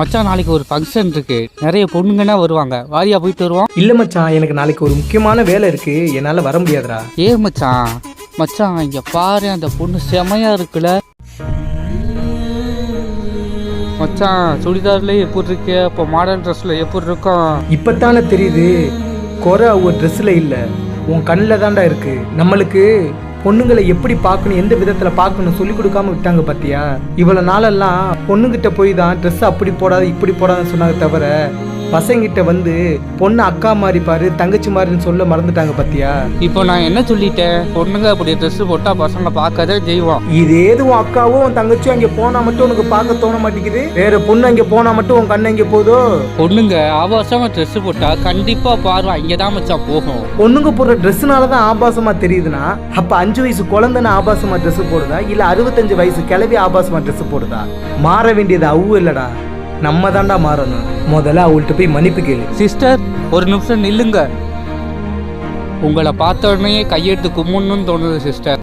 மச்சான் நாளைக்கு ஒரு ஃபங்க்ஷன் இருக்கு, நிறைய பொண்ணுங்கன்னா வருவாங்க, வாரியா போயிட்டு வருவோம். இல்ல மச்சான், எனக்கு நாளைக்கு ஒரு முக்கியமான வேலை இருக்கு, என்னால வர முடியாதுடா. மச்சான் மச்சான் இங்க பாரு, அந்த பொண்ணு செமையா இருக்குல்ல மச்சான். சுடிதார்ல எப்படி இருக்கு, இப்போ மாடர்ன் ட்ரெஸ்ல எப்படி இருக்கும்? இப்பத்தானே தெரியுது, குறை ஒரு ட்ரெஸ்ல இல்ல, உன் கண்ணில் தான்டா இருக்கு. நம்மளுக்கு பொண்ணுங்களை எப்படி பார்க்கணும், எந்த விதத்துல பார்க்கணும் சொல்லி கொடுக்காம விட்டாங்க பாத்தியா. இவ்வளவு நாளெல்லாம் பொண்ணுகிட்ட போய் தான் ட்ரெஸ் அப்படி போடாது இப்படி போடாதுன்னு சொன்னாங்க தவிர, பசங்கிட்ட வந்து பொண்ணு அக்கா மாதிரி பாரு தங்கச்சி மாதிரின்னு சொல்ல மறந்துட்டாங்க பாத்தியா. இப்போ நான் என்ன சொல்லிட்டேன், பொண்ணுங்க அப்படி ட்ரெஸ் போட்டா பசங்க பார்க்கதே செய்வோம். இது ஏதுவும் அக்காவும் உன் தங்கச்சியும் அங்கே போனா மட்டும் உனக்கு பார்க்க தோண மாட்டேங்குது, வேற பொண்ணு அங்கே போனா மட்டும் உன் கண்ணு அங்கே போதோ? பொண்ணுங்க ஆபாசமா ட்ரெஸ் போட்டா கண்டிப்பா பார்வை அங்கதான் மச்சான் போகும். பொண்ணுங்க போடுற ட்ரெஸ்னாலதான் ஆபாசமா தெரியுதுன்னா, அப்ப 5 வயசு குழந்தைன்னு ஆபாசமா ட்ரெஸ் போடுதா, இல்ல 65 வயசு கிளவி ஆபாசமா ட்ரெஸ் போடுதா? மாற வேண்டியது அவ்வு இல்லடா, நம்ம தாண்டா மாறணும். முதல்ல அவள்கிட்ட போய் மன்னிப்பு கேளு. சிஸ்டர் ஒரு நிமிஷம் நில்லுங்க, உங்களை பார்த்த உடனே கையெடுத்து கும்பிடணும்னு தோணுது சிஸ்டர்.